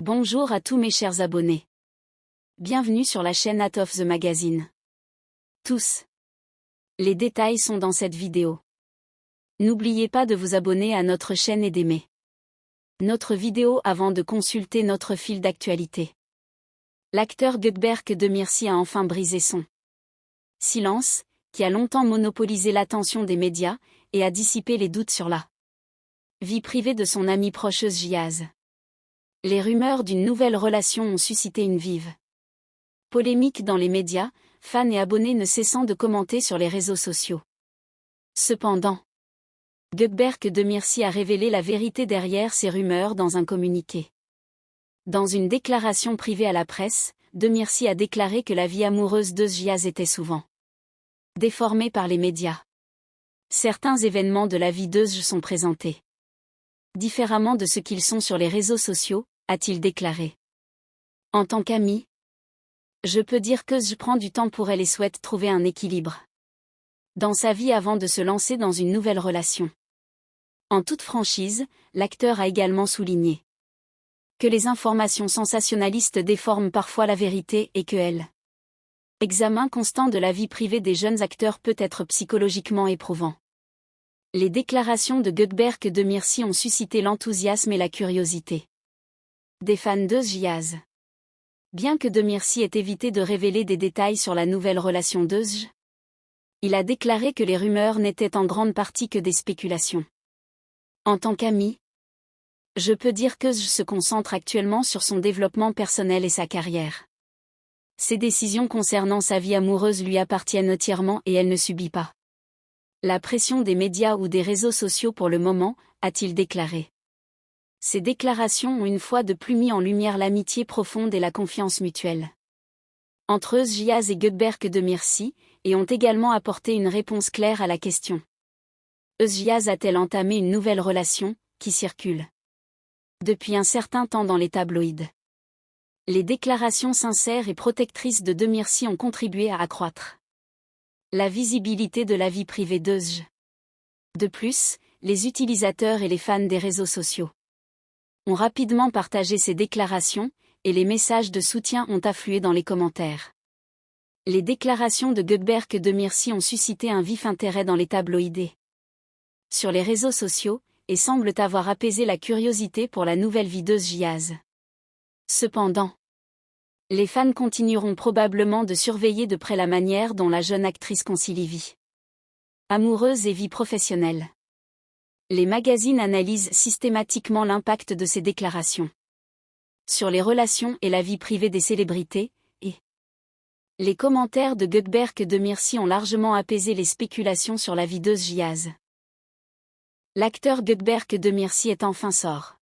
Bonjour à tous mes chers abonnés. Bienvenue sur la chaîne Out of the Magazine. Tous. Les détails sont dans cette vidéo. N'oubliez pas de vous abonner à notre chaîne et d'aimer notre vidéo avant de consulter notre fil d'actualité. L'acteur Gökberk Demirci a enfin brisé son silence, qui a longtemps monopolisé l'attention des médias, et a dissipé les doutes sur la vie privée de son ami proche Özjaz. Les rumeurs d'une nouvelle relation ont suscité une vive polémique dans les médias, fans et abonnés ne cessant de commenter sur les réseaux sociaux. Cependant, Gökberk Demirci a révélé la vérité derrière ces rumeurs dans un communiqué. Dans une déclaration privée à la presse, Demirci a déclaré que la vie amoureuse d'Özjaz était souvent déformée par les médias. Certains événements de la vie d'Özj sont présentés différemment de ce qu'ils sont sur les réseaux sociaux, a-t-il déclaré. En tant qu'ami, je peux dire que je prends du temps pour elle et souhaite trouver un équilibre dans sa vie avant de se lancer dans une nouvelle relation. En toute franchise, l'acteur a également souligné que les informations sensationnalistes déforment parfois la vérité et que l'examen constant de la vie privée des jeunes acteurs peut être psychologiquement éprouvant. Les déclarations de Gökberk Demirci ont suscité l'enthousiasme et la curiosité des fans d'Özjaz. Bien que Demirci ait évité de révéler des détails sur la nouvelle relation d'Özj, il a déclaré que les rumeurs n'étaient en grande partie que des spéculations. En tant qu'ami, je peux dire qu'Özj se concentre actuellement sur son développement personnel et sa carrière. Ses décisions concernant sa vie amoureuse lui appartiennent entièrement et elle ne subit pas la pression des médias ou des réseaux sociaux pour le moment, a-t-il déclaré. Ces déclarations ont une fois de plus mis en lumière l'amitié profonde et la confiance mutuelle entre Özjaz et Gökberk Demirci, et ont également apporté une réponse claire à la question. Özjaz a-t-elle entamé une nouvelle relation, qui circule depuis un certain temps dans les tabloïds. Les déclarations sincères et protectrices de Demirci ont contribué à accroître la visibilité de la vie privée d'Özj. De plus, les utilisateurs et les fans des réseaux sociaux ont rapidement partagé ces déclarations, et les messages de soutien ont afflué dans les commentaires. Les déclarations de Gökberk Demirci ont suscité un vif intérêt dans les tabloïds sur les réseaux sociaux, et semblent avoir apaisé la curiosité pour la nouvelle vie d'Özjaz. Cependant, les fans continueront probablement de surveiller de près la manière dont la jeune actrice concilie vie amoureuse et vie professionnelle. Les magazines analysent systématiquement l'impact de ces déclarations sur les relations et la vie privée des célébrités, et les commentaires de Gökberk Demirci ont largement apaisé les spéculations sur la vie d'Özjaz. L'acteur Gökberk Demirci est enfin sort